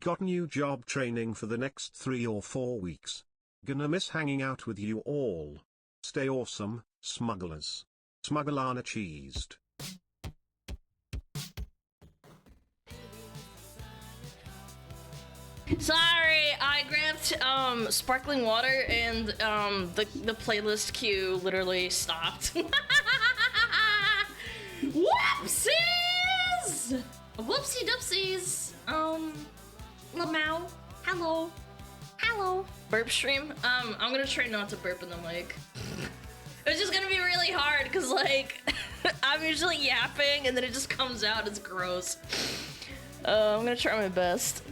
Got new job training for the next 3 or 4 weeks. Gonna miss hanging out with you all. Stay awesome, smugglers. SmugAlana cheesed. Sorry, I grabbed sparkling water and the playlist queue literally stopped. Whoopsies! Whoopsie doopsies. Lamau. Hello. Hello. Burp stream. I'm gonna try not to burp in the mic. It's just gonna be really hard because like I'm usually yapping and then it just comes out. It's gross. I'm gonna try my best.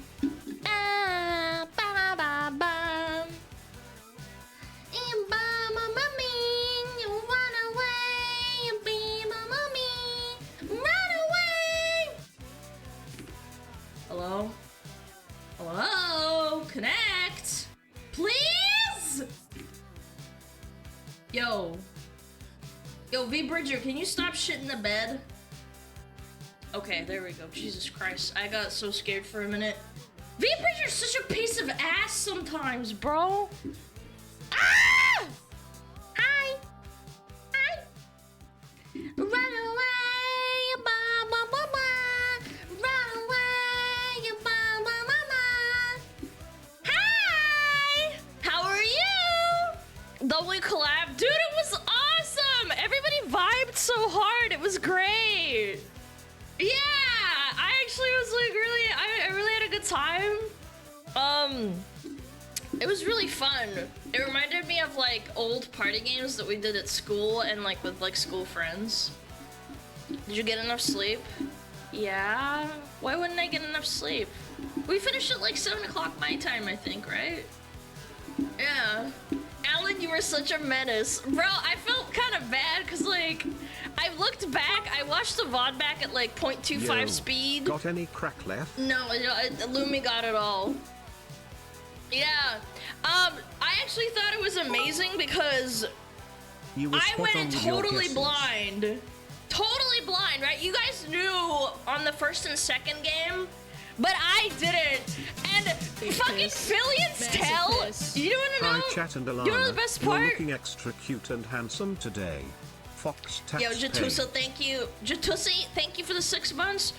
Hello? Hello? Connect! Please? Yo. Yo, V Bridger, can you stop shitting the bed? Okay, there we go. Jesus Christ. I got so scared for a minute. V Bridger's such a piece of ass sometimes, bro. Ah! Hi. Hi. Run away, ba ba ba ba. Run away, ba ba ba ba. Hi. How are you? Don't we collab? Dude, it was awesome. Everybody vibed so hard. It was great. Yeah, I actually was like I really had a good time. It was really fun. It reminded me of like old party games that we did at school and like with like school friends. Did you get enough sleep? Yeah. Why wouldn't I get enough sleep? We finished at like 7 o'clock my time, I think, right? Yeah. Alan, you were such a menace. Bro, I felt kind of bad because like I looked back, I watched the VOD back at like 0.25 speed. Got any crack left? No, Lumi got it all. Yeah. I actually thought it was amazing because I went in totally blind. Totally blind, right? You guys knew on the first and second game, but I didn't. And fucking Fillions tell. You wanna know? Hi, Chat and Alana. You know the best part? You're looking extra cute and handsome today. Fox tax Yo, Jatusa, thank you. Jatusi, thank you for the 6 months.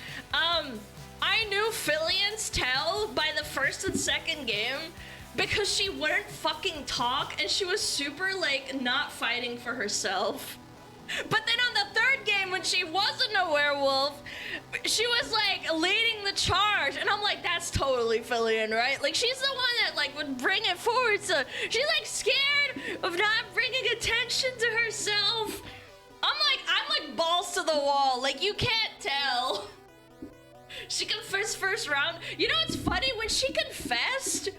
I knew Fillions tell by the first and second game because she wouldn't fucking talk and she was super like not fighting for herself. But then on the third game when she wasn't a werewolf, she was like leading the charge and I'm like, that's totally Fillion, right? Like she's the one that like would bring it forward, so she's like scared of not bringing attention to herself. I'm like balls to the wall, like you can't tell. She confessed first round. You know what's funny? When she confessed,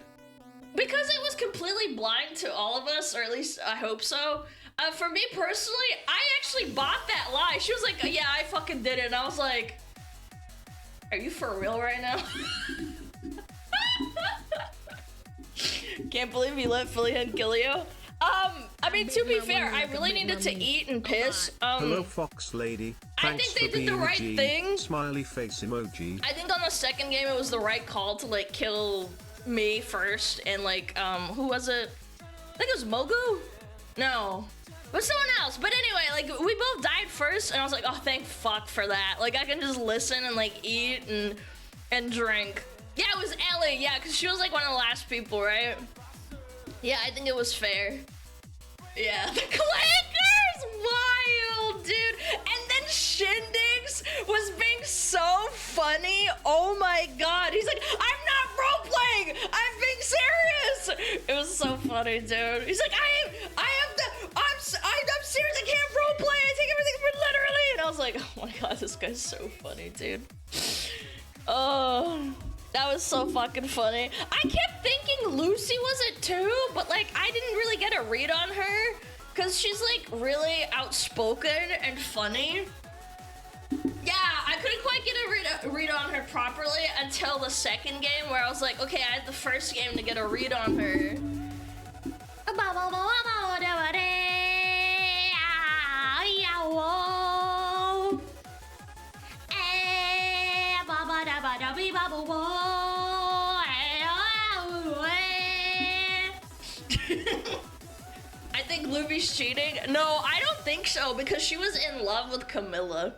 because it was completely blind to all of us, or at least I hope so, for me personally, I actually bought that lie. She was like, yeah, I fucking did it. And I was like, are you for real right now? Can't believe you let Fillion kill you. I mean, to be fair, I really needed to eat and piss. Hello, Fox Lady. I think they did the right thing. Smiley face emoji. I think on the second game, it was the right call to, like, kill me first. And, like, who was it? I think it was Mogu? No. It was someone else. But anyway, like, we both died first. And I was like, oh, thank fuck for that. Like, I can just listen and, like, eat and drink. Yeah, it was Ellie. Yeah, because she was, like, one of the last people, right? Yeah, I think it was fair. Yeah, the Clankers! Wild, dude! And then Shindigs was being so funny. Oh my god. He's like, I'm not role-playing! I'm being serious! It was so funny, dude. He's like, I'm serious, I can't role-play! I take everything for literally! And I was like, oh my god, this guy's so funny, dude. Oh... That was so fucking funny. I kept thinking Lucy was it too, but like I didn't really get a read on her because she's like really outspoken and funny. Yeah, I couldn't quite get a read on her properly until the second game where I was like, okay, I had the first game to get a read on her. I think Luby's cheating. No, I don't think so, because she was in love with Camilla.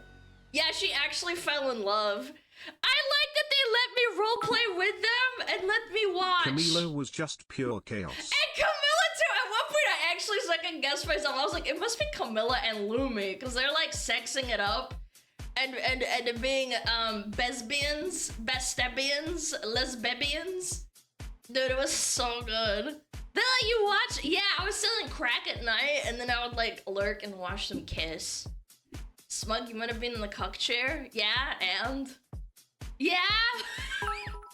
Yeah, she actually fell in love. I like that they let me roleplay with them and let me watch. Camilla was just pure chaos. And Camilla too. At one point I actually second guessed myself. I was like, it must be Camilla and Lumi, because they're like sexing it up and being lesbians, lesbians. Dude, it was so good. They let you watch. Yeah, I was selling crack at night, and then I would like lurk and watch them kiss. Smug, you might have been in the cuck chair. Yeah, and yeah,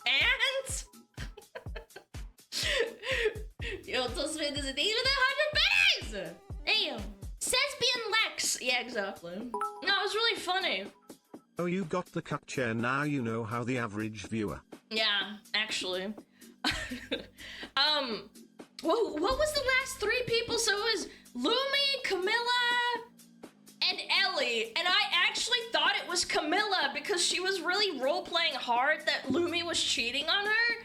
and yo, toss me this thing with 100 pennies. Damn, Thespian Lex. Yeah, exactly. No, it was really funny. Oh, you got the cuck chair, now you know how the average viewer. Yeah, actually. What was the last three people? So it was Lumi, Camilla, and Ellie. And I actually thought it was Camilla because she was really role-playing hard that Lumi was cheating on her.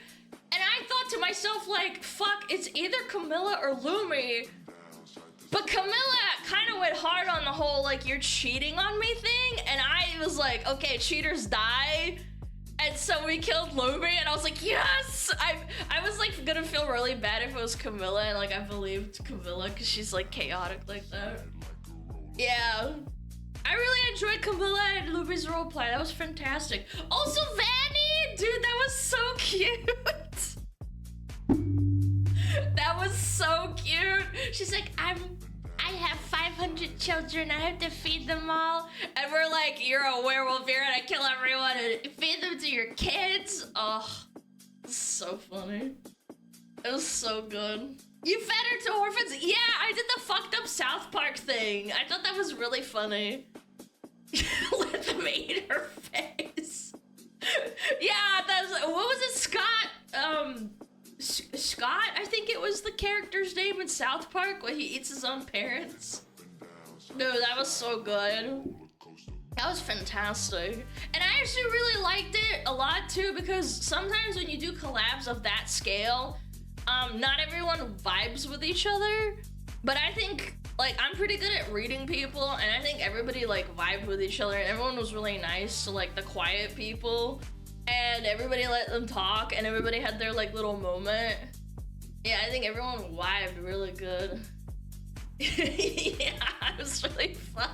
And I thought to myself, like, fuck, it's either Camilla or Lumi. But Camilla kind of went hard on the whole, like, you're cheating on me thing. And I was like, okay, cheaters die. And so we killed Lumi, and I was like, yes! I was like gonna feel really bad if it was Camilla, and like I believed Camilla because she's like chaotic like that. Yeah. I really enjoyed Camilla and Lumi's roleplay. That was fantastic. Also, Vanny! Dude, that was so cute! That was so cute! She's like, I have 500 children, I have to feed them all. And we're like, you're a werewolf, you're gonna kill everyone and feed them to your kids. Oh, it's so funny. It was so good. You fed her to orphans? Yeah, I did the fucked up South Park thing. I thought that was really funny. Let them eat her face. Yeah, that's, what was it, Scott? Scott, I think it was the character's name in South Park where he eats his own parents. Dude, that was so good. That was fantastic. And I actually really liked it a lot too, because sometimes when you do collabs of that scale, not everyone vibes with each other. But I think, like, I'm pretty good at reading people, and I think everybody, like, vibed with each other. Everyone was really nice to, like, the quiet people. And everybody let them talk, and everybody had their, like, little moment. Yeah, I think everyone vibed really good. Yeah, it was really fun.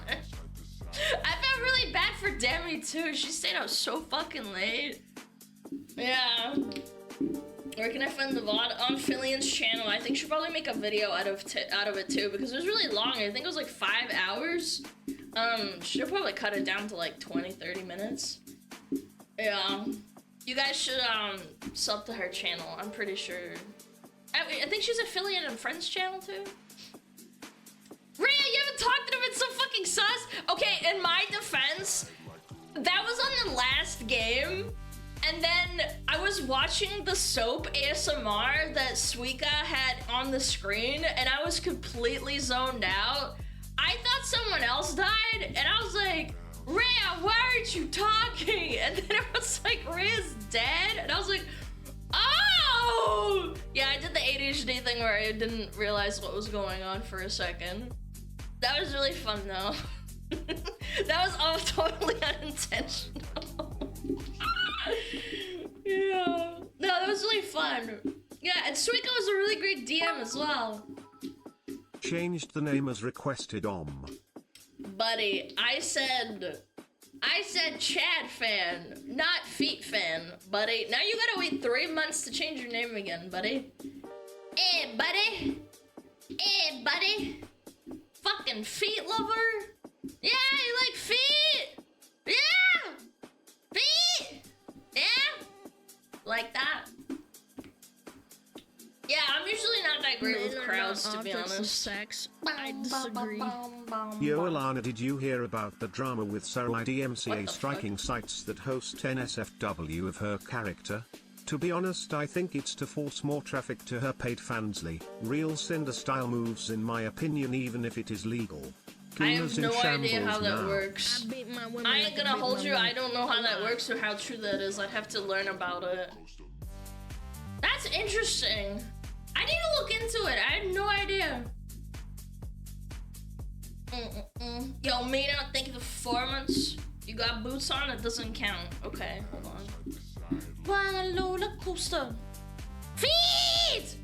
I felt really bad for Demi, too. She stayed up so fucking late. Yeah. Where can I find the VOD? On Fillian's channel. I think she'll probably make a video out of it, too, because it was really long. I think it was, like, 5 hours. She'll probably cut it down to, like, 20-30 minutes. Yeah, you guys should sub to her channel. I'm pretty sure. I think she's affiliated in Friends channel too. Rhea, you haven't talked to them. It's so fucking sus. Okay, in my defense, that was on the last game, and then I was watching the soap ASMR that Suika had on the screen, and I was completely zoned out. I thought someone else died, and I was like, Rhea, why aren't you talking? And then it was like, Rhea's dead? And I was like, oh! Yeah, I did the ADHD thing where I didn't realize what was going on for a second. That was really fun, though. That was all totally unintentional. Yeah. No, that was really fun. Yeah, and Suika was a really great DM as well. Changed the name as requested, Buddy, I said Chad fan, not feet fan, buddy. Now you gotta wait 3 months to change your name again, buddy. Hey, buddy. Hey, buddy. Fucking feet lover. Yeah, you like feet? Yeah. Feet. Yeah. Like that. Yeah, I'm usually not that great with crowds, to be honest. Sex. I disagree. Yo, Alana, did you hear about the drama with Sarai DMCA striking sites that host NSFW of her character? To be honest, I think it's to force more traffic to her paid fansly. Real Cinder style moves in my opinion, even if it is legal. I have no idea how that works. I ain't gonna hold you, I don't know how that works or how true that is. I'd have to learn about it. That's interesting. I need to look into it. I had no idea. Yo, Mina, thank you for 4 months. You got boots on? It doesn't count. Okay, hold on. Why roller coaster? Feet!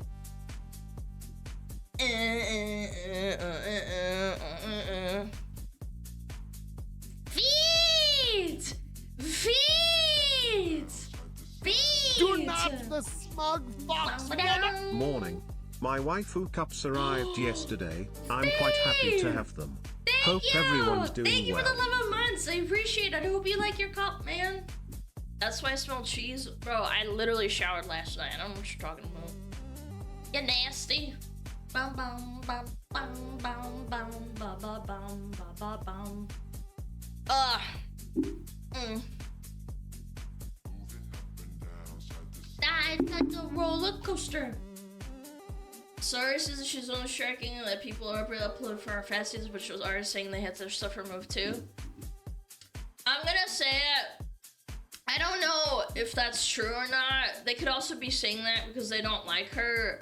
Feet! Feet! Feet! Do not the smug fox. Morning. My waifu cups arrived yesterday. I'm quite happy to have them. Hope everyone's doing well. Thank you for the 11 months. I appreciate it. I hope you like your cup, man. That's why I smell cheese. Bro, I literally showered last night. I don't know what you're talking about. You're nasty. Bum bum bum bum bum bum bum bum bum bum bum. Died like a roller coaster. Sorry says that she's only striking that people are upload for our fasties, but she was already saying they had their stuff removed too. I'm gonna say it. I don't know if that's true or not. They could also be saying that because they don't like her.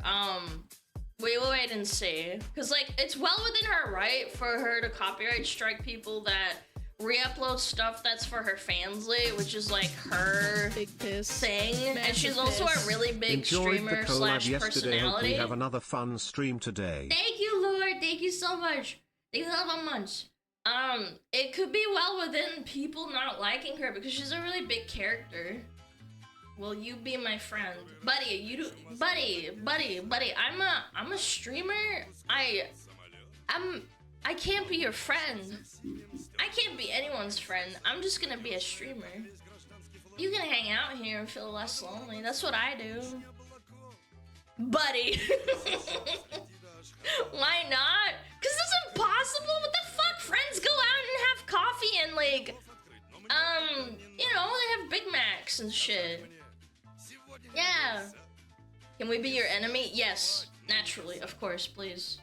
We'll wait and see. Cause like it's well within her right for her to copyright strike people that re-upload stuff that's for her fansly, which is like her Big piss. thing. Massive And she's also piss. a really big Enjoyed streamer the collab slash yesterday. Hope personality. we have another fun stream today. Thank you, Lord. Thank you so much. Thank you so much. It could be well within people not liking her because she's a really big character. Will you be my friend, buddy? You do, buddy. I'm a streamer. I can't be your friend. I can't be anyone's friend. I'm just gonna be a streamer. You can hang out here and feel less lonely. That's what I do. Buddy. Why not? Cause it's impossible. What the fuck? Friends go out and have coffee and like, you know, they have Big Macs and shit. Yeah. Can we be your enemy? Yes. Naturally, of course, please.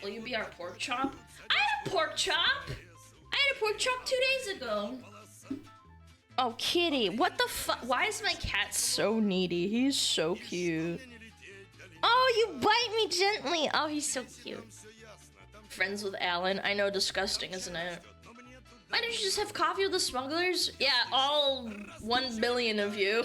Will you be our pork chop? I had a pork chop! I had a pork chop 2 days ago. Oh, kitty. What the fuck? Why is my cat so needy? He's so cute. Oh, you bite me gently. Oh, he's so cute. Friends with Alan. I know, disgusting, isn't it? Why don't you just have coffee with the smugglers? Yeah, all 1 billion of you.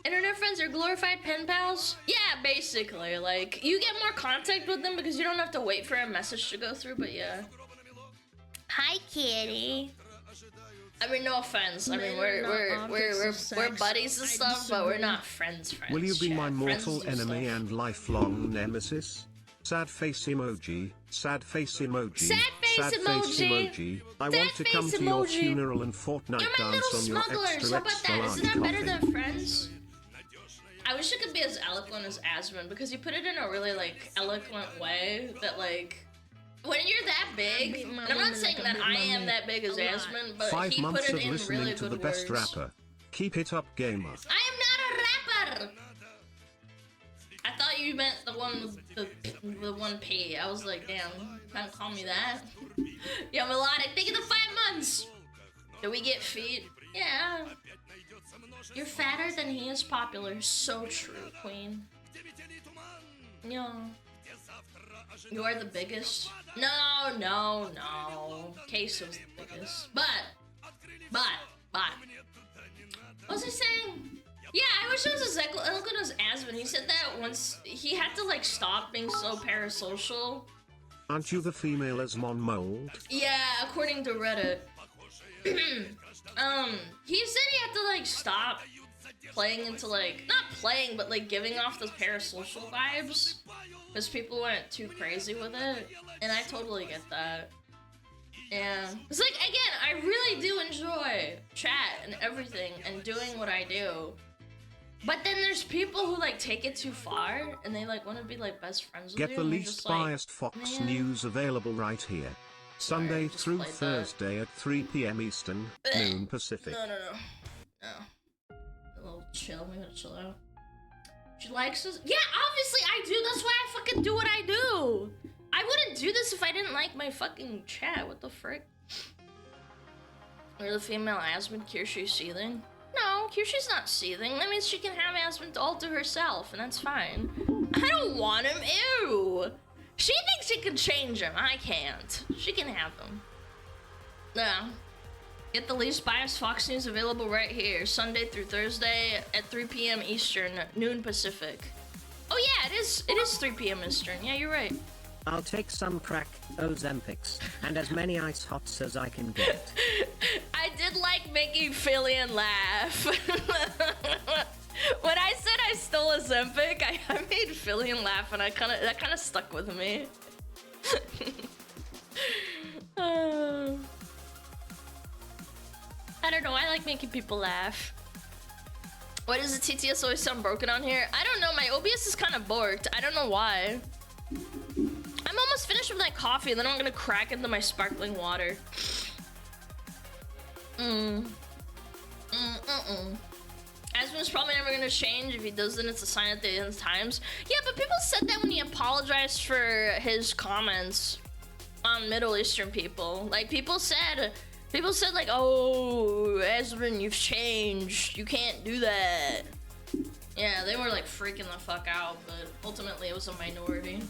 Internet friends are glorified pen pals? Yeah, basically. Like, you get more contact with them because you don't have to wait for a message to go through, but yeah. Hi, kitty. I mean, no offense. I mean, we're buddies and stuff, but we're not friends. Will you be chat. my mortal Friends do enemy stuff. and lifelong nemesis? Sad face emoji. Sad face emoji. Sad face sad emoji. Face emoji. I Sad want to come face to your emoji. funeral and Fortnite You're my dance little on your smugglers. extra How about that? extra Isn't that large better coffee. than friends? I wish I could be as eloquent as Asmund because you put it in a really like eloquent way that like when you're that big. And I'm not saying that I am that big as Asmund, but 5 he put months it of in listening really to good the best words. rapper. Keep it up, gamer. I am not a rapper. I thought you meant the one with the 1P. I was like, damn, you can't call me that. Yo, Melodic, thank you for 5 months. Do we get feet? Yeah. You're fatter than he is popular. So true, queen. Yeah. You are the biggest. No. Queso's the biggest. But. What was I saying? Yeah, I wish I was as eloquent as Asmund. He said that once he had to like stop being so parasocial. Aren't you the female Asmon mold? Yeah, according to Reddit. He said he had to like stop playing into like, not playing, but like giving off those parasocial vibes. Because people went too crazy with it. And I totally get that. Yeah. It's like, again, I really do enjoy chat and everything and doing what I do. But then there's people who like take it too far and they like want to be like best friends with you. Get the and you're least just like, biased Fox man. News available right here. Sunday just through played that. Thursday at 3 p.m. Eastern, noon Pacific. No. A little chill. We gotta chill out. She likes us. Yeah, obviously I do. That's why I fucking do what I do. I wouldn't do this if I didn't like my fucking chat. What the frick? Or the female Asmund Kirsche seething? No. No, Kyushi's not seething. That means she can have Aspen all to herself, and that's fine. I don't want him. Ew. She thinks she can change him. I can't. She can have him. Yeah. Get the least biased Fox News available right here, Sunday through Thursday at 3 p.m. Eastern, noon Pacific. Oh yeah, it is 3 p.m. Eastern. Yeah, you're right. I'll take some crack Ozempics and as many ice hots as I can get. I did like making Philian laugh. When I said I stole a Zempic, I made Philian laugh, and that kind of stuck with me. I don't know. I like making people laugh. What does the TTS always sound broken on here? I don't know. My OBS is kind of borked. I don't know why. I'm almost finished with that coffee, and then I'm gonna crack into my sparkling water. Aspen's probably never gonna change. If he doesn't, it's a sign at the end times. Yeah, but people said that when he apologized for his comments on Middle Eastern people. Like, people said like, oh, Aspen, you've changed. You can't do that. Yeah, they were like freaking the fuck out, but ultimately it was a minority.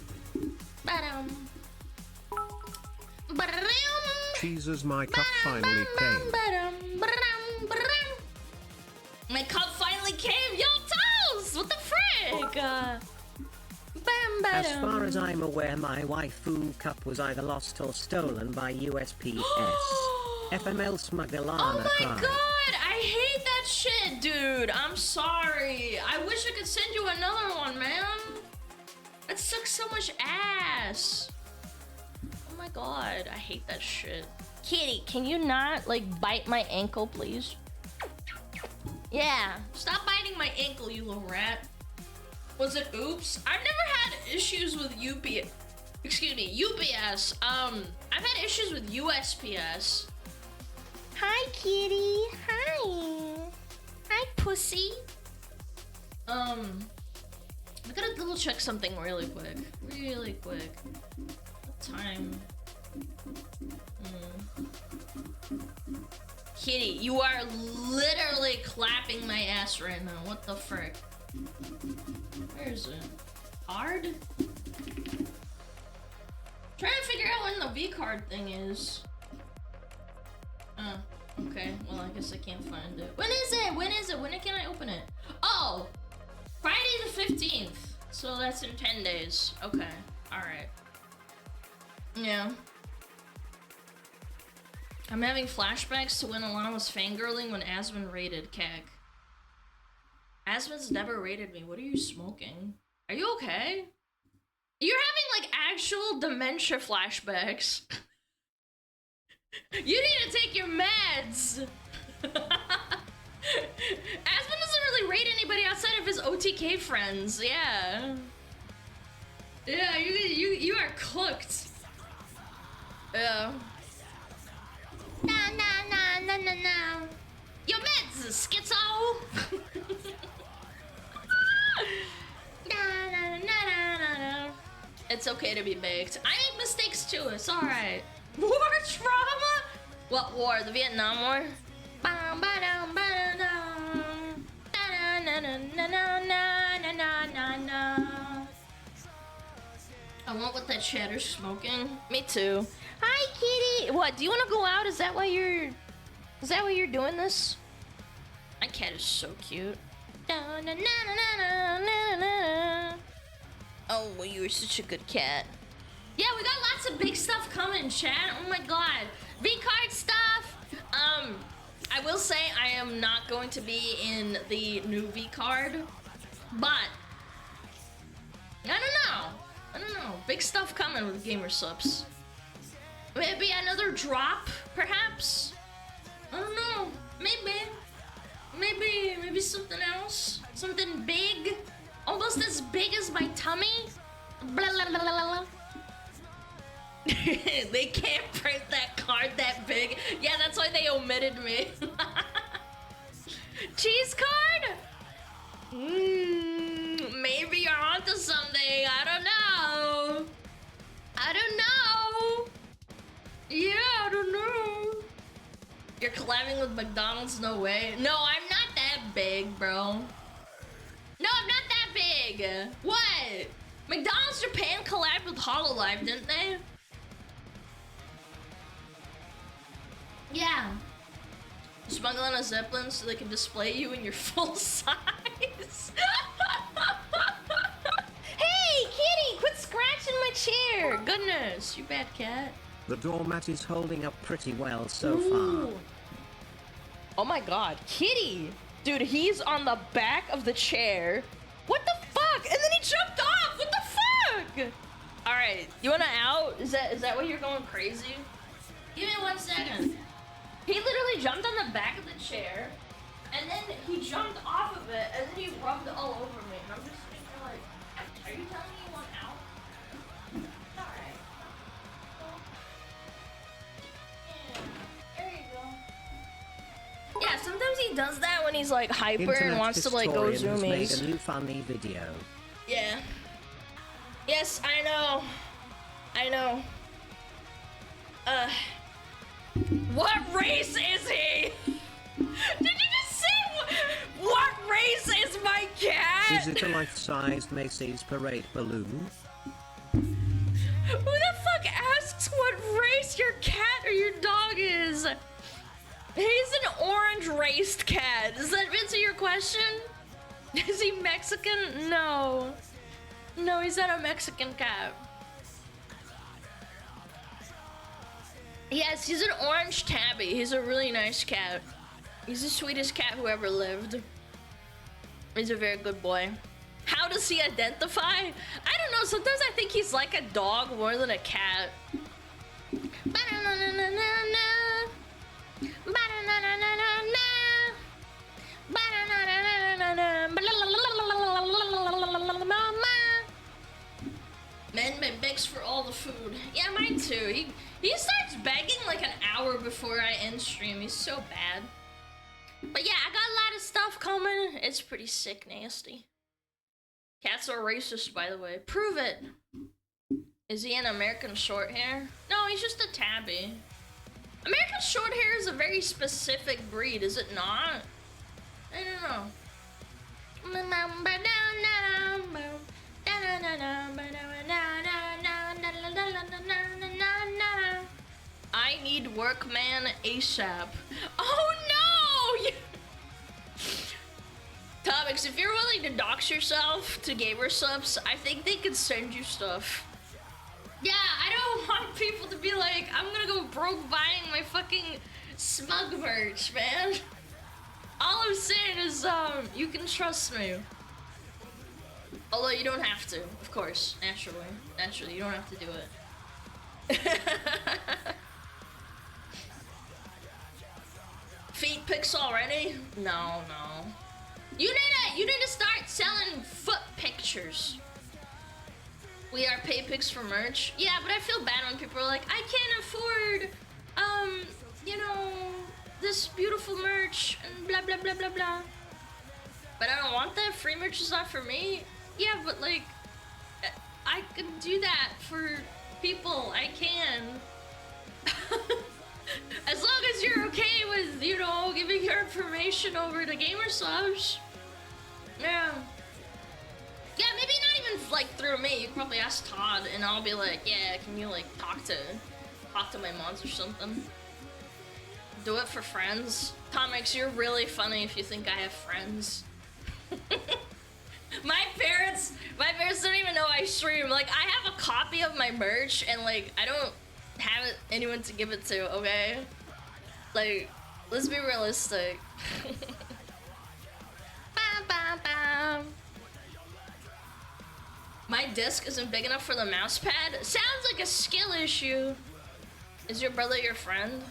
Jesus, my cup finally came. My cup finally came! Yo, Toes! What the frick? As far as I'm aware, my waifu cup was either lost or stolen by USPS. FML SmugAlana. Oh my god! I hate that shit, dude! I'm sorry. I wish I could send you another one, man. It sucks so much ass. Oh my god, I hate that shit. Kitty, can you not, like, bite my ankle, please? Yeah, stop biting my ankle, you little rat. Was it oops? I've never had issues with UPS. Excuse me, UPS. I've had issues with USPS. Hi, kitty. Hi. Hi, pussy. I gotta double check something really quick. Really quick. What time? Kitty, you are literally clapping my ass right now. What the frick? Where is it? Card? Trying to figure out when the V card thing is. Oh, okay. Well, I guess I can't find it. When is it? When is it? When can I open it? Oh! Friday the 15th. So that's in 10 days. Okay. Alright. Yeah. I'm having flashbacks to when Alana was fangirling when Aspen raided Keg. Aspen's never raided me. What are you smoking? Are you okay? You're having, like, actual dementia flashbacks. You need to take your meds! Aspen doesn't really raid anybody outside of his OTK friends. Yeah. Yeah, you are cooked. Yeah. No. Your meds, schizo! It's okay to be baked. I make mistakes too, it's alright. War trauma? What war? The Vietnam War? I want what that chatter's smoking. Me too. Hi, kitty. What? Do you want to go out? Is that why you're doing this? My cat is so cute. Oh, well, you were such a good cat. Yeah, we got lots of big stuff coming, chat. Oh my god. V-card stuff. I will say I am not going to be in the new V-card, but I don't know. Big stuff coming with Gamer Subs. Maybe another drop, perhaps? I don't know. Maybe something else. Something big. Almost as big as my tummy. Blah, blah, blah, blah, blah. They can't print that card that big. Yeah, that's why they omitted me. Cheese card? Maybe you're onto something. I don't know. Yeah, I don't know. You're collabing with McDonald's? No way. No, I'm not that big, bro. No, I'm not that big. What? McDonald's Japan collabed with HoloLive, didn't they? Yeah. SmugAlana Zeppelin so they can display you in your full size. Hey, kitty, quit scratching my chair. Goodness, you bad cat. The doormat is holding up pretty well so Ooh. far. Oh my god, kitty! Dude, he's on the back of the chair. What the fuck? And then he jumped off! What the fuck? Alright, you wanna out? Is that why you're going crazy? Give me 1 second. He literally jumped on the back of the chair, and then he jumped off of it, and then he rubbed all over me. And I'm just thinking like, are you telling me you want out? Alright. Yeah, there you go. Yeah, sometimes he does that when he's like hyper Internet and wants to like go historian has made zoomies. a new funny video. Yeah. Yes, I know. I know. What race is he? Did you just say what race is my cat? Is it a life-sized Macy's parade balloon? Who the fuck asks what race your cat or your dog is? He's an orange-raced cat. Does that answer your question? Is he Mexican? No. No, he's not a Mexican cat. Yes, he's an orange tabby. He's a really nice cat. He's the sweetest cat who ever lived. He's a very good boy. How does he identify? I don't know. Sometimes I think he's like a dog more than a cat. Men begs for all the food. Yeah, mine too. He starts begging like an hour before I end stream. He's so bad. But yeah, I got a lot of stuff coming. It's pretty sick, nasty. Cats are racist, by the way. Prove it. Is he an American Shorthair? No, he's just a tabby. American Shorthair is a very specific breed, is it not? I don't know. I need workman ASAP. Oh no! Topics, if you're willing to dox yourself to gamer subs, I think they could send you stuff. Yeah, I don't want people to be like, I'm gonna go broke buying my fucking smug merch, man. All I'm saying is, you can trust me. Although you don't have to, of course, naturally. Naturally, you don't have to do it. Feet pics already? No, no. You need to start selling foot pictures. We are pay pics for merch. Yeah, but I feel bad when people are like, I can't afford, you know, this beautiful merch and blah blah blah blah blah. But I don't want that. Free merch is not for me. Yeah, but like, I can do that for people. I can. As long as you're okay with, you know, giving your information over to gamer subs. Yeah. Yeah, maybe not even like through me. You can probably ask Todd, and I'll be like, yeah, can you like talk to my mods or something? Do it for friends. Comics, you're really funny if you think I have friends. My parents don't even know I stream. Like, I have a copy of my merch, and like, I don't have anyone to give it to, okay? Like, let's be realistic. Bam, bam, bam. My disc isn't big enough for the mouse pad. Sounds like a skill issue. Is your brother your friend?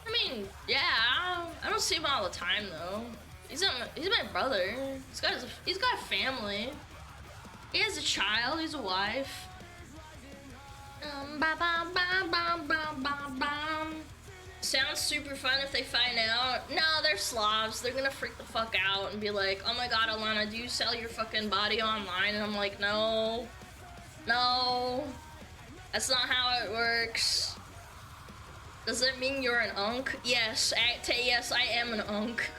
I mean, yeah. I don't see him all the time though. He's my brother. He's got a family. He has a child. He's a wife. Sounds super fun if they find out. No, they're slobs. They're gonna freak the fuck out and be like, oh my god, Alana, do you sell your fucking body online? And I'm like, no. No. That's not how it works. Does it mean you're an unk? Yes, yes, I am an unk.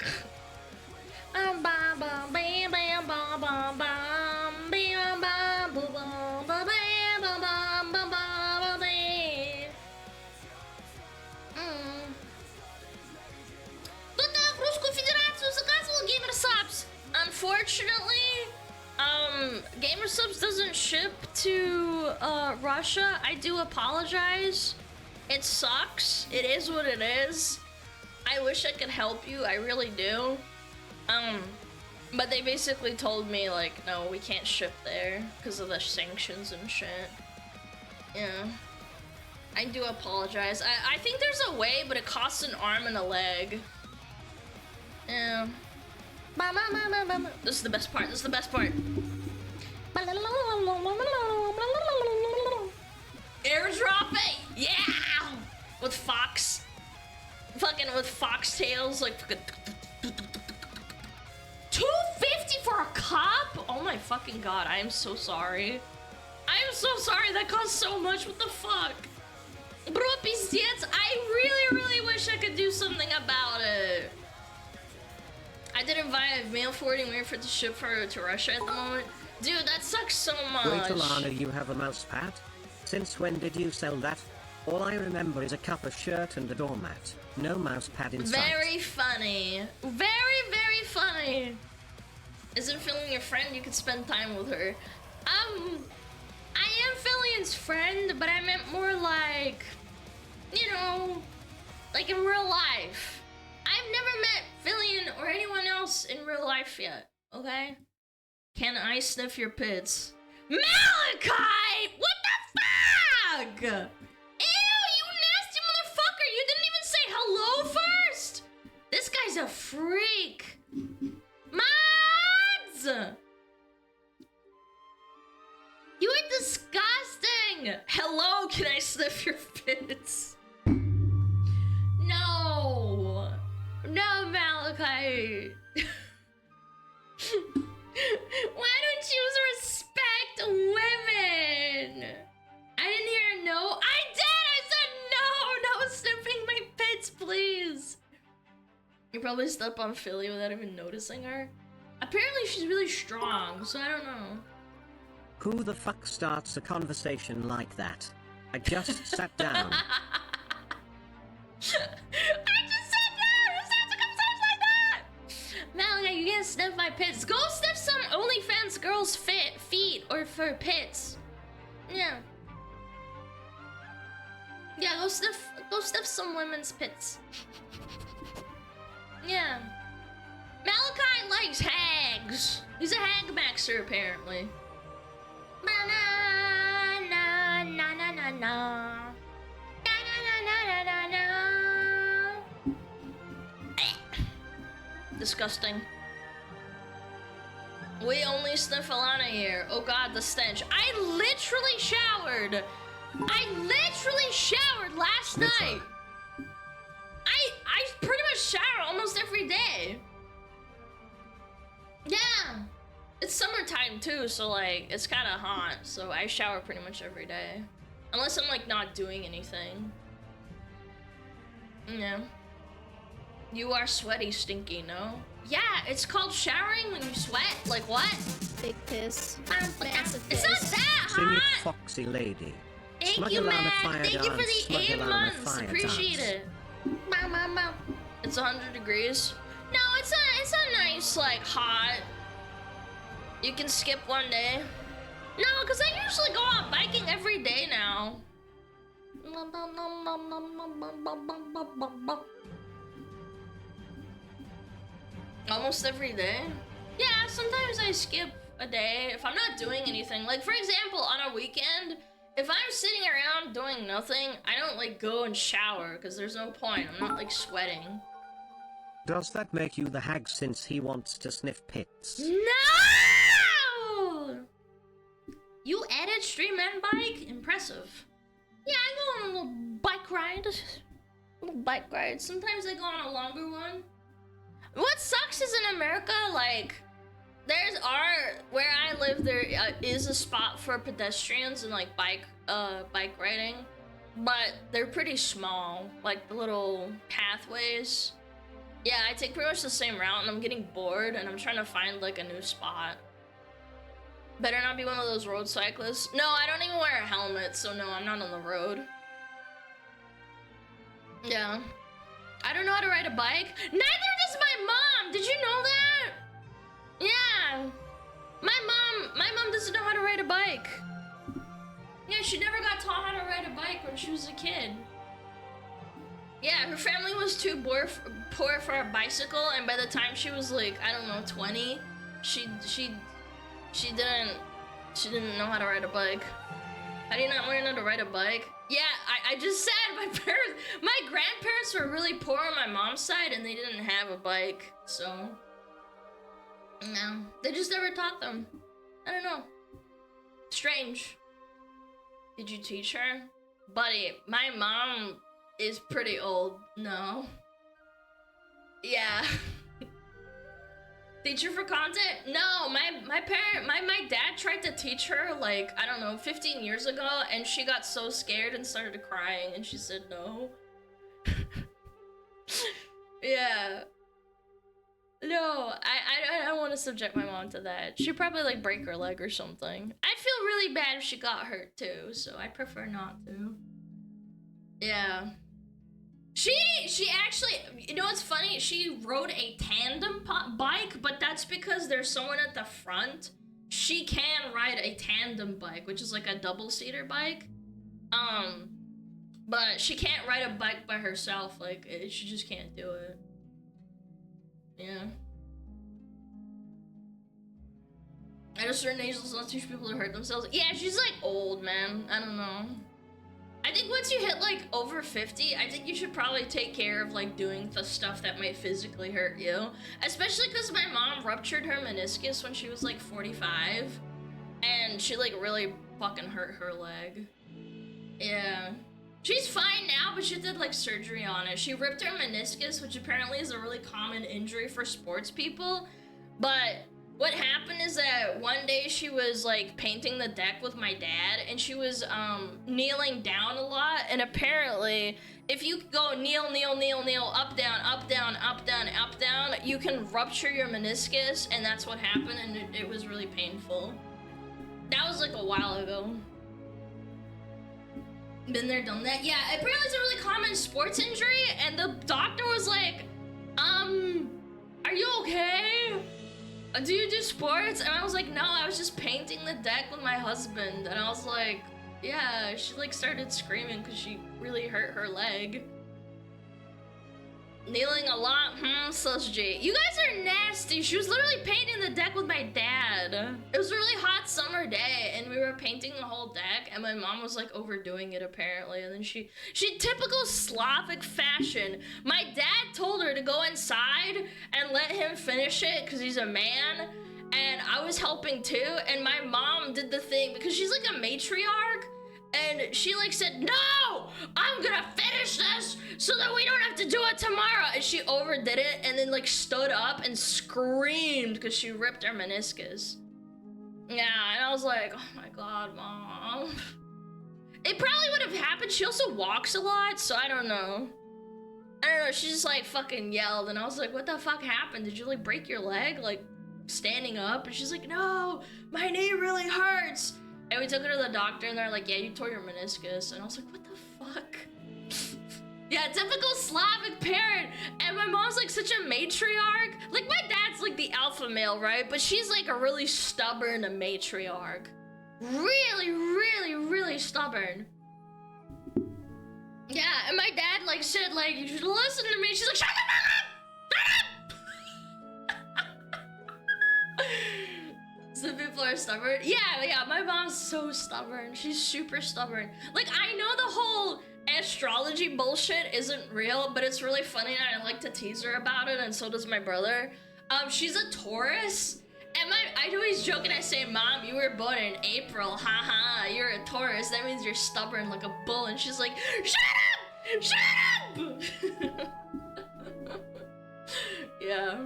Unfortunately, Gamer Subs doesn't ship to Russia. I do apologize. It sucks. It is what it is. I wish I could help you. I really do. But they basically told me like, no, we can't ship there because of the sanctions and shit. Yeah. I do apologize. I think there's a way, but it costs an arm and a leg. Yeah. This is the best part. This is the best part. Airdrop it! Yeah! With Fox. Fucking with foxtails, like fucking. $2.50 for a cup? Oh my fucking god, I am so sorry. I am so sorry, that costs so much, what the fuck? Bro, пиздец, I really wish I could do something about it. I didn't buy a mail forwarding wait for it to ship to Russia at the moment. Dude, that sucks so much. Wait, Alana, you have a mouse pad? Since when did you sell that? All I remember is a cup, a shirt, and a doormat. No mouse pad inside. Very funny. Very funny. Isn't Fillion your friend? You could spend time with her. I am Fillion's friend, but I meant more like, you know, like in real life. I've never met Fillion or anyone else in real life yet, okay? Can I sniff your pits? Malachi! What the fuck? Ew, you nasty motherfucker! You didn't even say hello first? This guy's a freak. Mods! You are disgusting! Hello, can I sniff your pits? No! No, Malachi! Why don't you respect women? I didn't hear no. I did! I said no! No sniffing my pits, please! You probably step on Philly without even noticing her. Apparently she's really strong, so I don't know. Who the fuck starts a conversation like that? I just sat down. Malachi, you can't sniff my pits. Go sniff some OnlyFans girls' feet or for pits. Yeah. Yeah, go sniff some women's pits. Yeah. Malachi likes hags. He's a hag maxer apparently. Na na na na na na na. Disgusting. We only sniff Alana here. Oh god, the stench. I literally showered. Last night. I pretty much shower almost every day. Yeah. It's summertime too, so like it's kind of hot. So I shower pretty much every day. Unless I'm like not doing anything. Yeah. You are sweaty, stinky, no? Yeah, it's called showering when you sweat. Like what? Big piss. Massive It's piss. not that Sing it, hot. foxy lady. Thank you, SmugAlana man. fire Thank you for dance, the 8 SmugAlana months. fire Appreciate dance. it. It's 100 degrees. No, it's a nice, like, hot. You can skip one day. No, because I usually go out biking every day now. Almost every day. Yeah, sometimes I skip a day if I'm not doing anything. Like, for example, on a weekend, if I'm sitting around doing nothing, I don't, like, go and shower, because there's no point. I'm not, like, sweating. Does that make you the hag since he wants to sniff pits? No! You edit stream and bike? Impressive. Yeah, I go on a little bike ride. Sometimes I go on a longer one. What sucks is in America, like, where I live, there is a spot for pedestrians and like bike riding, but they're pretty small, like the little pathways. Yeah, I take pretty much the same route and I'm getting bored and I'm trying to find like a new spot. Better not be one of those road cyclists. No, I don't even wear a helmet, so no, I'm not on the road. Yeah. I don't know how to ride a bike. Neither does my mom! Did you know that? Yeah. My mom doesn't know how to ride a bike. Yeah, she never got taught how to ride a bike when she was a kid. Yeah, her family was too poor for a bicycle, and by the time she was like, I don't know, 20, she didn't know how to ride a bike. How do you not learn how to ride a bike? Yeah, I just said my grandparents were really poor on my mom's side and they didn't have a bike, so no, they just never taught them. I don't know. Strange. Did you teach her? Buddy, my mom is pretty old. No. Yeah. Teach her for content? No, my dad tried to teach her like, I don't know, 15 years ago, and she got so scared and started crying and she said no. Yeah. No, I don't want to subject my mom to that. She'd probably like break her leg or something. I'd feel really bad if she got hurt too, so I prefer not to. Yeah. She actually, you know what's funny? She rode a tandem bike, but that's because there's someone at the front. She can ride a tandem bike, which is like a double-seater bike. But she can't ride a bike by herself. Like, she just can't do it. Yeah. At a certain age, let's not teach people to hurt themselves. Yeah, she's like old, man. I don't know. I think once you hit like over 50, I think you should probably take care of like doing the stuff that might physically hurt you. Especially because my mom ruptured her meniscus when she was like 45. And she like really fucking hurt her leg. Yeah. She's fine now, but she did like surgery on it. She ripped her meniscus, which apparently is a really common injury for sports people. But what happened is that one day she was like painting the deck with my dad and she was kneeling down a lot, and apparently if you go kneel, up, down, up, down, up, down, up, down, you can rupture your meniscus, and that's what happened, and it was really painful. That was like a while ago. Been there, done that. Yeah, apparently it's a really common sports injury, and the doctor was like, are you okay? Do you do sports? And I was like, no, I was just painting the deck with my husband. And I was like, yeah, she like started screaming because she really hurt her leg. Kneeling a lot, sus G. You guys are nasty. She was literally painting the deck with my dad. It was a really hot summer day and we were painting the whole deck and my mom was like overdoing it apparently. And then she typical Slavic fashion. My dad told her to go inside and let him finish it because he's a man. And I was helping too. And my mom did the thing because she's like a matriarch. And she like said, no, I'm gonna finish this so that we don't have to do it tomorrow. And she overdid it and then like stood up and screamed because she ripped her meniscus. Yeah, and I was like, oh my God, Mom. It probably would have happened. She also walks a lot, so I don't know. I don't know, she just like fucking yelled and I was like, what the fuck happened? Did you like break your leg? Like standing up? And she's like, no, my knee really hurts. And we took her to the doctor and they're like, yeah, you tore your meniscus. And I was like, what the fuck? Yeah, typical Slavic parent. And my mom's like such a matriarch. Like my dad's like the alpha male, right? But she's like a really stubborn matriarch. Really, really, really stubborn. Yeah, and my dad like said like, you should listen to me. She's like, shut the fuck up! Some people are stubborn. Yeah, my mom's so stubborn. She's super stubborn. Like, I know the whole astrology bullshit isn't real, but it's really funny and I like to tease her about it, and so does my brother. She's a Taurus, and I always joke and I say, Mom, you were born in April, haha, you're a Taurus, that means you're stubborn like a bull, and she's like, shut up! Shut up! Yeah.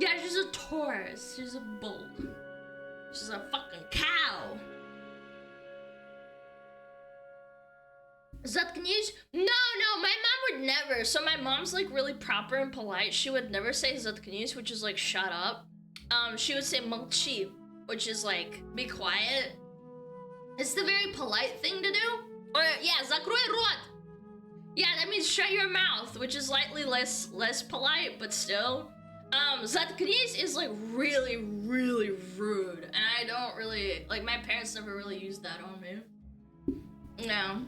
Yeah, she's a Taurus, she's a bull. She's a fucking cow. Zatknish? No, my mom would never. So my mom's like really proper and polite. She would never say zatknish, which is like shut up. She would say молчи, which is like be quiet. It's the very polite thing to do. Or yeah, закрой рот. Yeah, that means shut your mouth, which is slightly less polite, but still. Zatknish is like really, really rude, and I don't really like. My parents never really used that on me. No.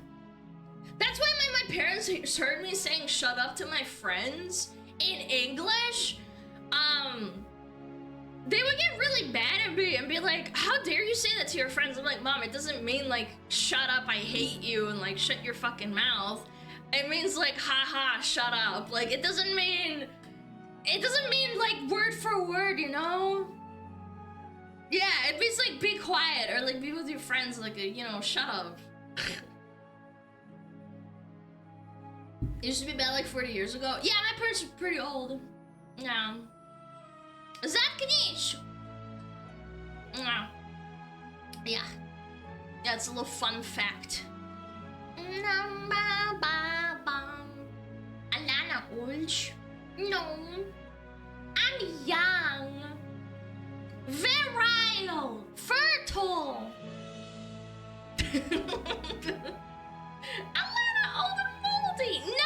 That's why my parents heard me saying shut up to my friends in English. They would get really mad at me and be like, how dare you say that to your friends? I'm like, Mom, it doesn't mean like shut up, I hate you, and like shut your fucking mouth. It means like haha, shut up. Like it doesn't mean like word for word, you know? Yeah, it means like be quiet or like be with your friends, like you know, shut up. It used to be bad like 40 years ago. Yeah, my parents are pretty old. Yeah. Zatknish! Yeah. Yeah, it's a little fun fact. Alana old? No. I'm young. Virile. Fertile. Alana old and moldy. No!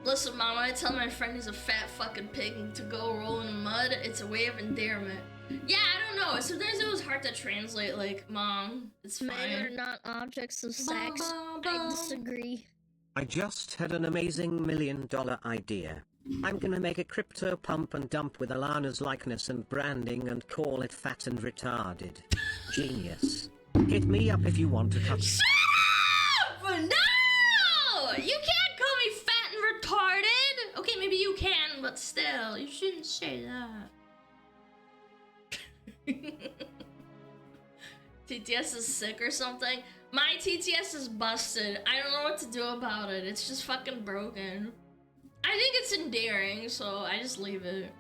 Listen, Mom, I tell my friend he's a fat fucking pig to go roll in the mud. It's a way of endearment. Yeah, I don't know. Sometimes it was hard to translate, like, Mom, it's fine. Men are not objects of sex. I disagree. I just had an amazing $1 million idea. I'm gonna make a crypto pump and dump with Alana's likeness and branding and call it Fat and Retarded. Genius. Hit me up if you want to touch. Shut up! No! You can't call me fat and retarded! Okay, maybe you can, but still, you shouldn't say that. TTS is sick or something? My TTS is busted. I don't know what to do about it. It's just fucking broken. I think it's endearing, so I just leave it.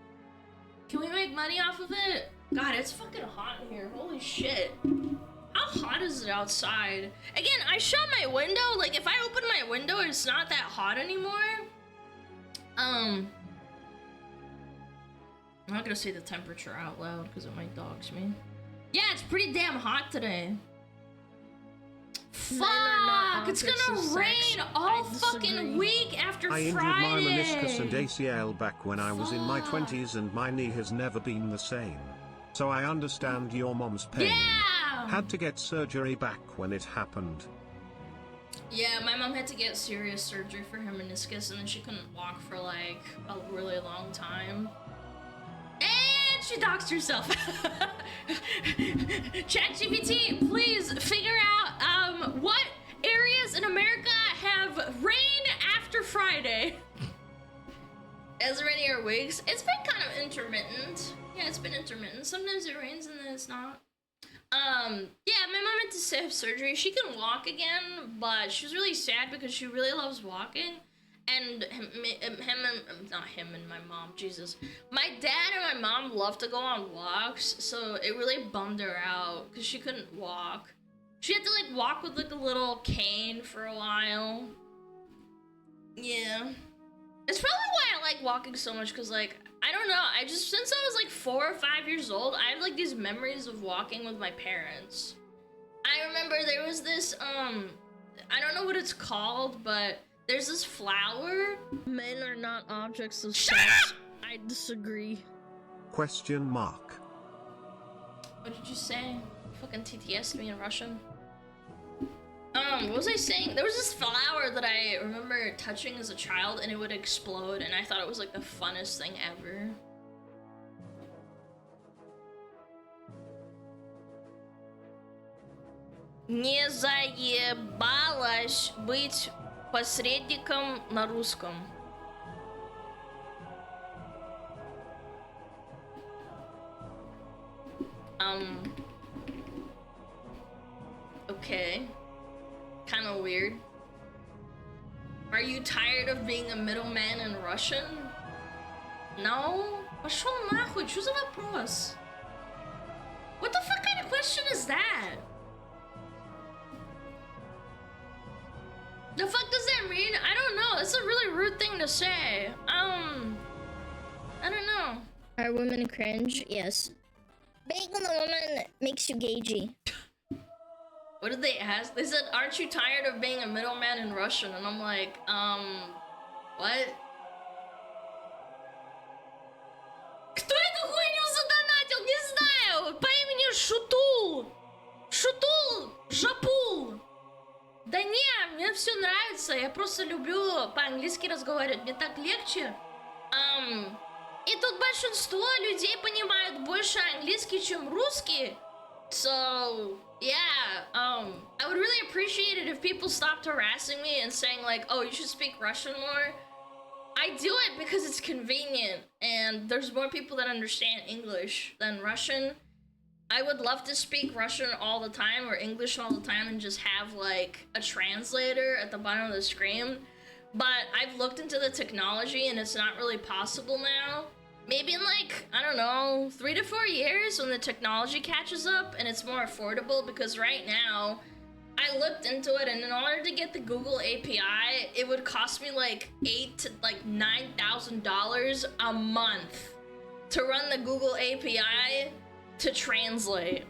Can we make money off of it? God, it's fucking hot in here. Holy shit. How hot is it outside? Again, I shut my window. Like, if I open my window, it's not that hot anymore. I'm not gonna say the temperature out loud because it might dox me. Yeah, it's pretty damn hot today. Fuck! It's gonna rain all fucking week after I Friday. injured my meniscus and ACL back when I was in my 20s and my knee has never been the same. So I understand your mom's pain. Yeah! Had to get surgery back when it happened. Yeah, my mom had to get serious surgery for her meniscus and then she couldn't walk for like a really long time. And she doxed herself. ChatGPT, please figure out what areas in America have rain after Friday. As rainy or weeks, it's been kind of intermittent. Yeah, it's been intermittent. Sometimes it rains and then it's not. Yeah, my mom had to have surgery. She can walk again, but she was really sad because she really loves walking. And not him and my mom, Jesus. My dad and my mom love to go on walks, so it really bummed her out because she couldn't walk. She had to like walk with like a little cane for a while. Yeah. It's probably why I like walking so much, because like, I don't know, I just, since I was like 4 or 5 years old, I have like these memories of walking with my parents. I remember there was this, I don't know what it's called, but there's this flower. Men are not objects of Shut sex. up! I disagree. Question mark. What did you say? Fucking TTS'd me in Russian. What was I saying? There was this flower that I remember touching as a child and it would explode and I thought it was like the funnest thing ever. Не заебалась быть посредником на русском. Okay. Kind of weird. Are you tired of being a middleman in Russian? No? Пошел нахуй, что за вопрос? What the fuck kind of question is that? The fuck does that mean? I don't know. It's a really rude thing to say. I don't know. Are women cringe? Yes. Being a woman makes you gagey. What did they ask? They said, aren't you tired of being a middleman in Russian? And I'm like, what? Кто эту хуйню задонатил? Не знаю. По имени Шутул. Шутул. Жапул. Да не, мне все нравится. Я просто люблю по-английски разговаривать. Мне так легче. И тут большинство людей понимают больше английский, чем русский. So, yeah, I would really appreciate it if people stopped harassing me and saying like, oh, you should speak Russian more. I do it because it's convenient and there's more people that understand English than Russian. I would love to speak Russian all the time or English all the time and just have like a translator at the bottom of the screen. But I've looked into the technology and it's not really possible now. Maybe in like, I don't know, 3 to 4 years when the technology catches up and it's more affordable, because right now, I looked into it and in order to get the Google API, it would cost me like $8,000 to like $9,000 a month to run the Google API to translate.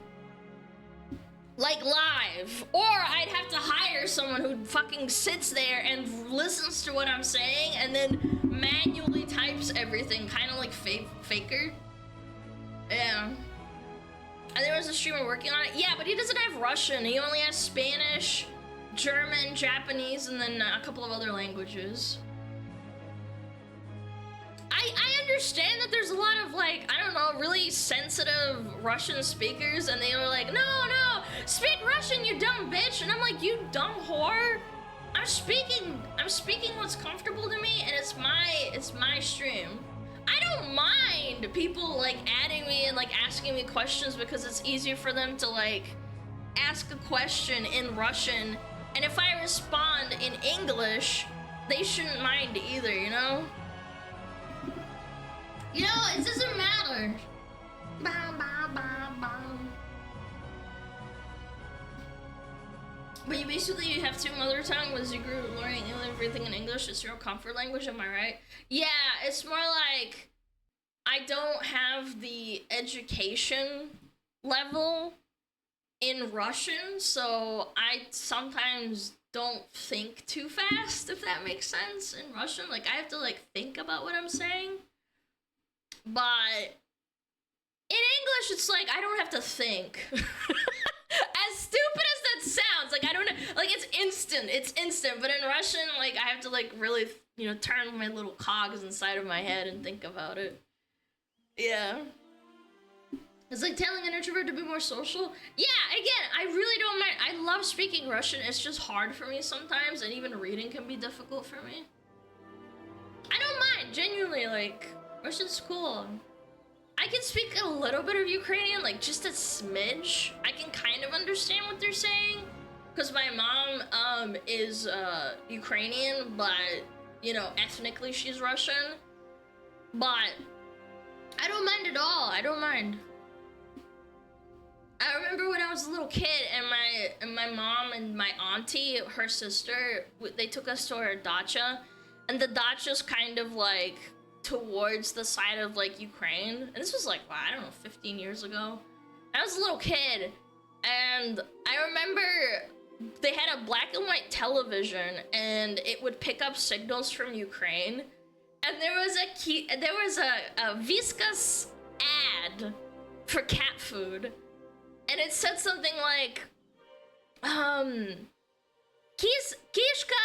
Like live. Or I'd have to hire someone who fucking sits there and listens to what I'm saying and then manually types everything, kind of like Faker. Yeah. And there was a streamer working on it. Yeah, but he doesn't have Russian. He only has Spanish, German, Japanese, and then a couple of other languages. I understand that there's a lot of like, I don't know, really sensitive Russian speakers, and they were like, no, speak Russian, you dumb bitch. And I'm like, you dumb whore. I'm speaking what's comfortable to me, and it's my stream. I don't mind people like adding me and like asking me questions because it's easier for them to like ask a question in Russian, and if I respond in English, they shouldn't mind either, you know? You know, it doesn't matter. But you basically have two mother tongue was you grew learning everything in English. It's your comfort language, am I right? Yeah, it's more like I don't have the education level in Russian, so I sometimes don't think too fast, if that makes sense, in Russian. Like, I have to like think about what I'm saying. But in English, it's like I don't have to think. As stupid as that sounds, like I don't know, like it's instant. But in Russian, like I have to like really, you know, turn my little cogs inside of my head and think about it. Yeah. It's like telling an introvert to be more social. Yeah, again, I really don't mind. I love speaking Russian. It's just hard for me sometimes, and even reading can be difficult for me. I don't mind, genuinely, like, Russian's cool. I can speak a little bit of Ukrainian, like just a smidge. I can kind of understand what they're saying, because my mom is Ukrainian, but, you know, ethnically she's Russian. But I don't mind at all. I don't mind. I remember when I was a little kid, and my mom and my auntie, her sister, they took us to our dacha, and the dacha's kind of like towards the side of like Ukraine, and this was like, wow, I don't know, 15 years ago. I was a little kid, and I remember they had a black and white television, and it would pick up signals from Ukraine, and there was a Viscas ad for cat food, and it said something like, Kishka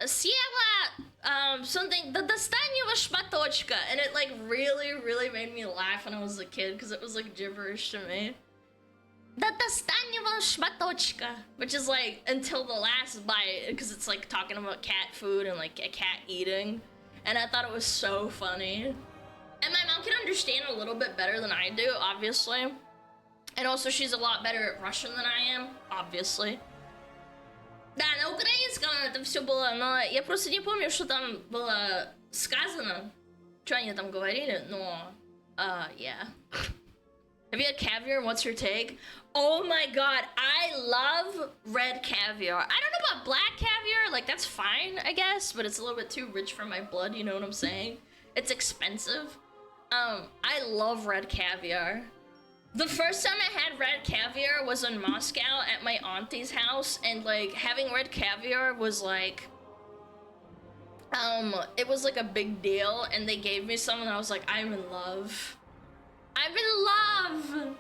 съела something, the достаньего шматочка, and it like really made me laugh when I was a kid, because it was like gibberish to me. The достаньего шматочка, which is like until the last bite, because it's like talking about cat food and like a cat eating, and I thought it was so funny. And my mom can understand a little bit better than I do, obviously, and also she's a lot better at Russian than I am, obviously. Да, на украинском это все было, но я просто не помню, что там было сказано, что они там говорили, но, yeah. Have you had caviar and what's your take? Oh my god, I love red caviar. I don't know about black caviar, like that's fine, I guess, but it's a little bit too rich for my blood, you know what I'm saying? It's expensive. I love red caviar. The first time I had red caviar was in Moscow at my auntie's house, and like having red caviar was like, it was like a big deal, and they gave me some and I was like, I'm in love. I'm in love!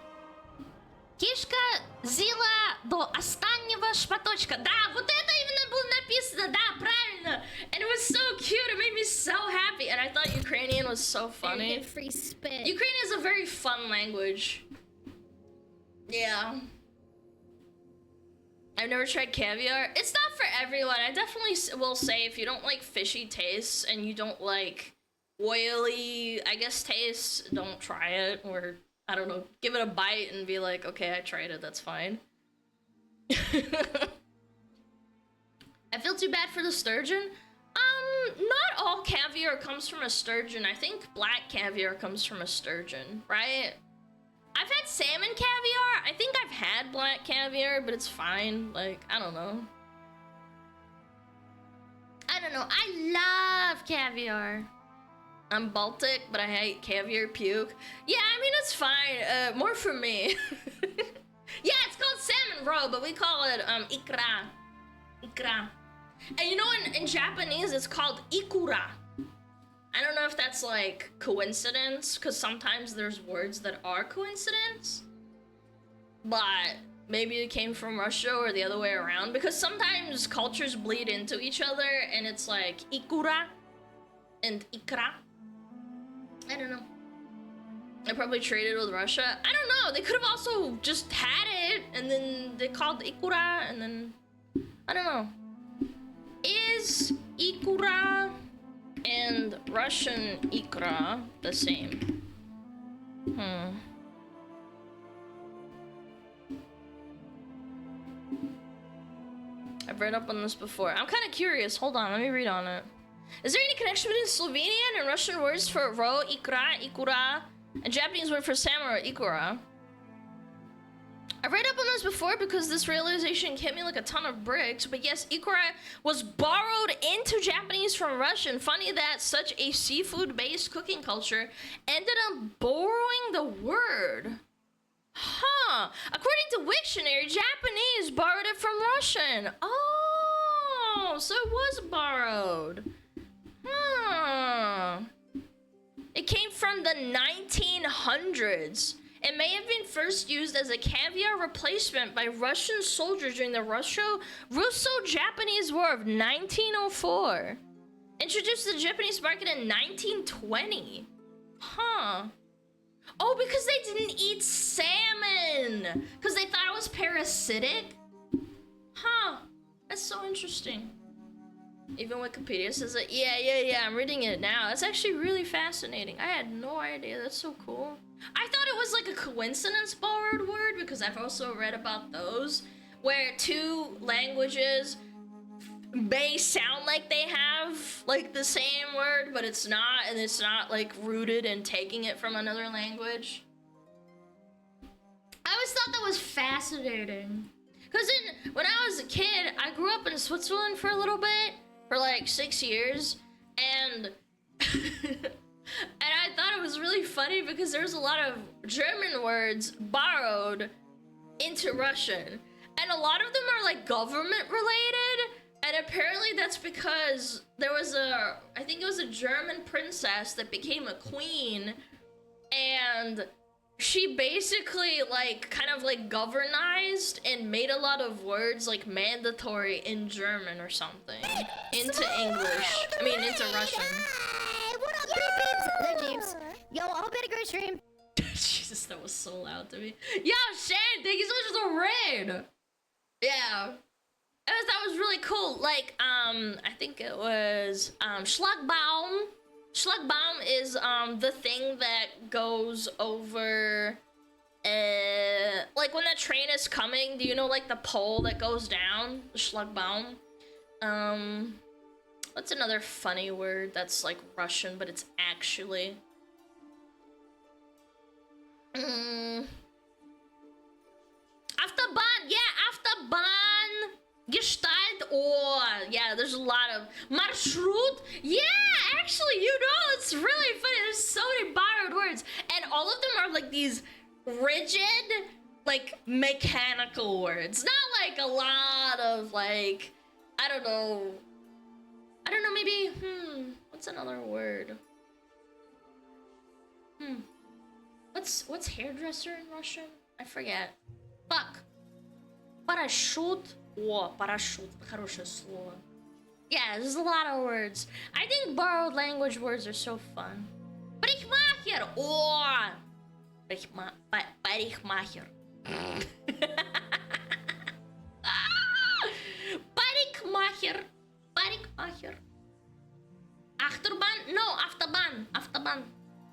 Кишка зила до останнего шпаточка. Да, вот это именно было написано, да, правильно. And it was so cute, it made me so happy. And I thought Ukrainian was so funny. Free spit. Ukrainian is a very fun language. Yeah. I've never tried caviar. It's not for everyone. I definitely will say if you don't like fishy tastes and you don't like oily, I guess, taste, don't try it. Or, I don't know, give it a bite and be like, okay, I tried it, that's fine. I feel too bad for the sturgeon. Not all caviar comes from a sturgeon. I think black caviar comes from a sturgeon, right? I've had salmon caviar. I think I've had black caviar, but it's fine. Like, I don't know. I don't know. I love caviar. I'm Baltic, but I hate caviar puke. Yeah, I mean, it's fine. More for me. Yeah, it's called salmon roe, but we call it ikra. Ikra. And you know, in Japanese, it's called ikura. I don't know if that's like coincidence, because sometimes there's words that are coincidence. But maybe it came from Russia or the other way around, because sometimes cultures bleed into each other and it's like ikura and ikra. I don't know. I probably traded with Russia. I don't know. They could have also just had it and then they called ikura and then I don't know. Is ikura and Russian ikra the same? I've read up on this before. I'm kind of curious. Hold on, let me read on it. Is there any connection between Slovenian and Russian words for ro, ikra, ikura, and Japanese word for salmon or ikura? I read up on this before because this realization hit me like a ton of bricks, but yes, ikura was borrowed into Japanese from Russian. Funny that such a seafood-based cooking culture ended up borrowing the word. Huh. According to Wiktionary, Japanese borrowed it from Russian. Oh, so it was borrowed. Huh. It came from the 1900s. It may have been first used as a caviar replacement by Russian soldiers during the Russo-Japanese War of 1904. Introduced to the Japanese market in 1920. Huh. Oh, because they didn't eat salmon. Because they thought it was parasitic. Huh. That's so interesting. Even Wikipedia says that. Yeah, I'm reading it now. That's actually really fascinating. I had no idea. That's so cool. I thought it was like a coincidence borrowed word because I've also read about those where two languages may sound like they have like the same word, but it's not, and it's not like rooted in taking it from another language. I always thought that was fascinating. Because when I was a kid, I grew up in Switzerland for a little bit, for like 6 years, and and I thought it was really funny because there's a lot of German words borrowed into Russian, and a lot of them are like government related, and apparently that's because there was I think it was a German princess that became a queen, and she basically like kind of like governized and made a lot of words like mandatory in German or something into English. I mean into Russian. Hey, what up, They're James. Yo, I hope you had a great stream. Jesus, that was so loud to me. Yo, Shane, thank you so much for the raid. Yeah. That was really cool. Like, I think it was Schlagbaum. Schlagbaum is the thing that goes over like when that train is coming, do you know like the pole that goes down? The Schlagbaum. What's another funny word that's like Russian but it's actually Autobahn, yeah, Autobahn. Gestalt, oh, yeah, there's a lot of Marschrut. Yeah, actually, you know, it's really funny. There's so many borrowed words, and all of them are like these rigid, like mechanical words. Not like a lot of like, I don't know, maybe, what's another word? What's hairdresser in Russian? I forget. Fuck. Parachute. О, парашют. Хорошее слово. Yeah, there's a lot of words. I think borrowed language words are so fun. Парикмахер. О! Парикмахер. Парикмахер. Парикмахер. Achterbahn? No, Autobahn. Autobahn.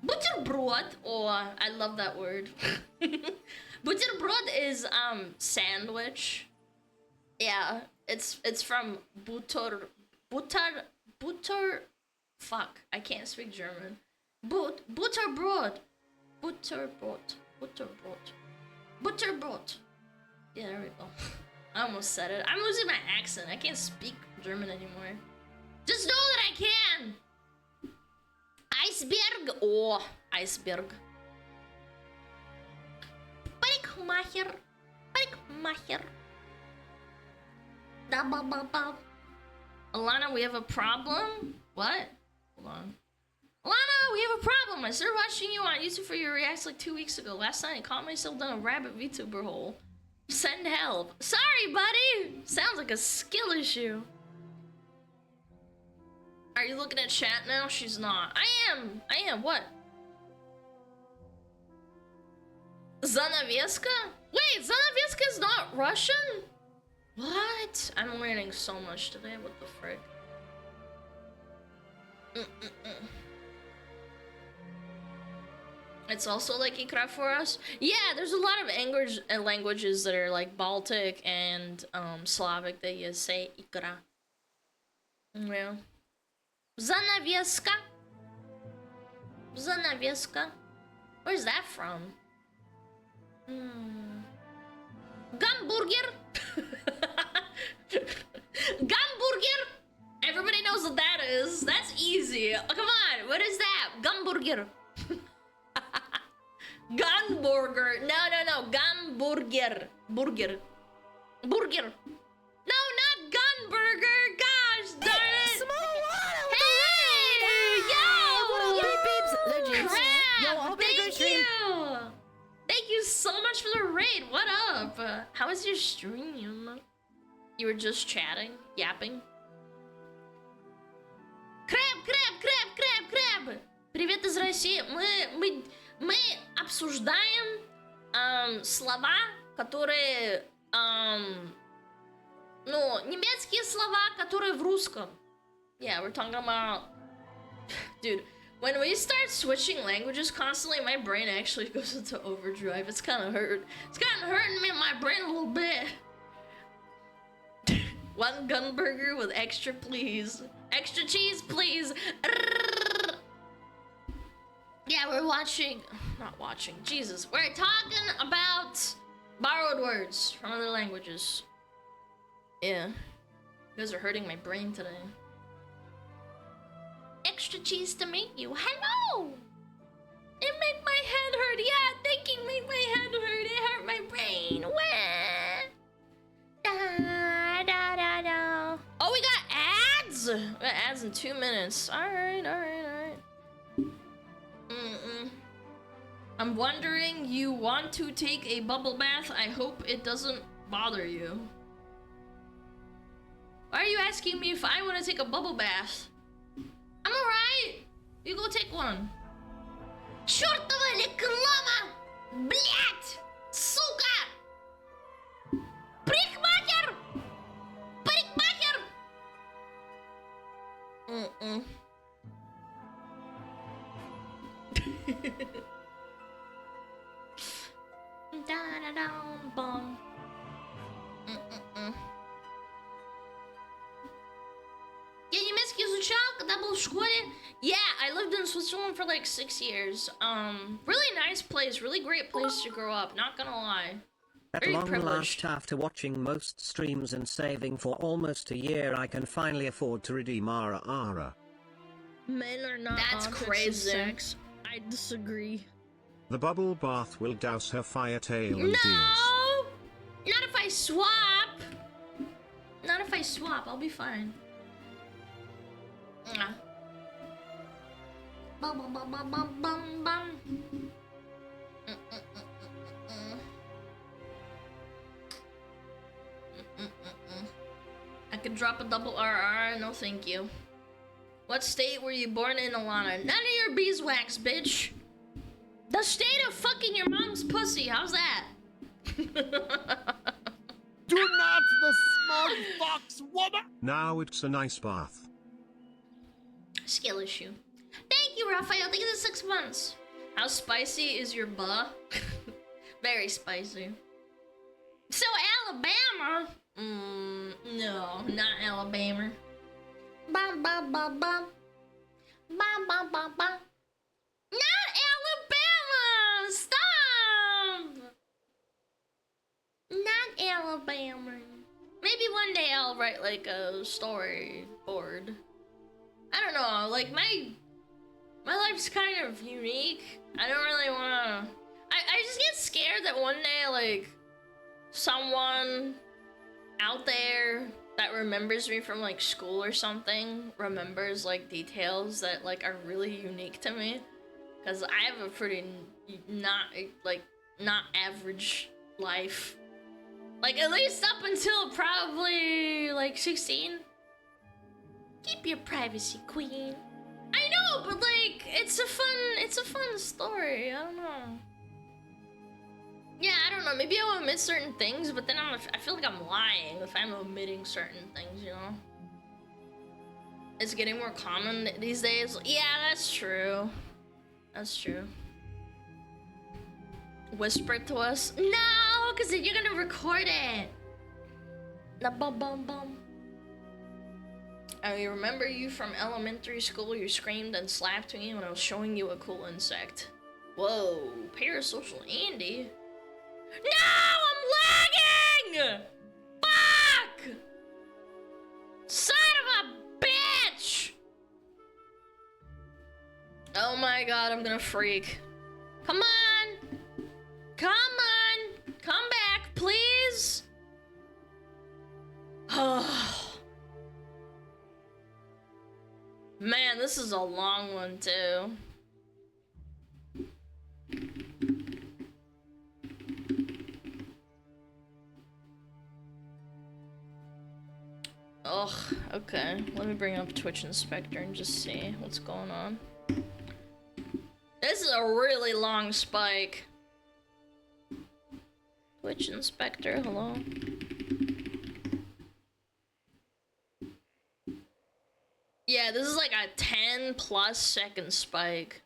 Butterbrot. Oh, I love that word. Butterbrot is sandwich. Yeah, it's from butter. Fuck, I can't speak German. Butterbrot. Yeah, there we go. I almost said it. I'm losing my accent. I can't speak German anymore. Just know that I can. Iceberg. Oh, iceberg. Parikmacher. Parikmacher. Alana, we have a problem? What? Hold on. Alana, we have a problem. I started watching you on YouTube for your reacts like 2 weeks ago. Last night I caught myself down a rabbit VTuber hole. Send help. Sorry, buddy. Sounds like a skill issue. Are you looking at chat now? She's not. I am. What? Zanaveska? Wait, Zanaveska is not Russian? What? I'm learning so much today. What the frick? It's also like Ikra for us. Yeah, there's a lot of languages that are like Baltic and Slavic that you say Ikra. Yeah. Zanaveska. Zanaveska. Where's that from? Gamburger. Gamburger. Everybody knows what that is. That's easy. Oh, come on. What is that? Gamburger. Gunburger. No. Gamburger. Burger. No, not gunburger. Gosh darn it. Hey, yo. Crap. Thank you. Thank you so much for the raid. What up? How was your stream? You were just chatting, yapping. Crab. Привет из России. Мы обсуждаем слова, которые немецкие слова, которые в русском. Yeah, we're talking about, dude. When we start switching languages constantly, my brain actually goes into overdrive. It's kind of hurting me in my brain a little bit. One gunburger with extra, please. Extra cheese, please. Yeah, not watching, Jesus. We're talking about borrowed words from other languages. Yeah. You guys are hurting my brain today. Extra cheese to meet you. Hello! It made my head hurt. Yeah, thinking made my head hurt. It hurt my brain. Wah. Da. Oh, we got ads! We got ads in 2 minutes. Alright. I'm wondering, you want to take a bubble bath? I hope it doesn't bother you. Why are you asking me if I want to take a bubble bath? I'm alright. You go take one. Чёртова реклама! Блять! Сука! Парикмахер! Bum. Я немецкий изучал, когда был в школе. Yeah, I lived in Switzerland for like 6 years. Really nice place, really great place to grow up, not gonna lie. At Very long privileged. last, after watching most streams and saving for almost a year, I can finally afford to redeem Ara. Men are not That's objects crazy. of sex. I disagree. The bubble bath will douse her fire tail and No! ears. Not if I swap! Not if I swap, I'll be fine. Mwah. Bum bum bum bum bum bum bum. I could drop a double RR, no thank you. What state were you born in, Alana? None of your beeswax, bitch. The state of fucking your mom's pussy, how's that? Do not the smug fox woman! Now it's a nice bath. Skill issue. Thank you, Raphael. Thank you for the 6 months. How spicy is your buh? Very spicy. So Alabama? No, not Alabama. Bum bum bum bum. Bum bum bum bum. Not Alabama! Stop! Not Alabama. Maybe one day I'll write like a storyboard. I don't know, like my life's kind of unique. I don't really wanna... I just get scared that one day, like, someone out there that remembers me from, like, school or something remembers, like, details that, like, are really unique to me. Because I have a pretty not average life. Like, at least up until probably, like, 16. Keep your privacy, queen. I know, but like, it's a fun story. I don't know. Yeah, I don't know. Maybe I'll omit certain things, but then I feel like I'm lying if I'm omitting certain things, you know? It's getting more common these days. Yeah, that's true. That's true. Whisper it to us. No, because then you're gonna record it. Na bum bum bum. I remember you from elementary school. You screamed and slapped me when I was showing you a cool insect. Whoa, parasocial Andy. No, I'm lagging! Fuck! Son of a bitch! Oh my god, I'm gonna freak. Come on! Come on! Come back, please! Man, this is a long one, too. Ugh, okay. Let me bring up Twitch Inspector and just see what's going on. This is a really long spike. Twitch Inspector, hello? Yeah, this is like a 10+ second spike.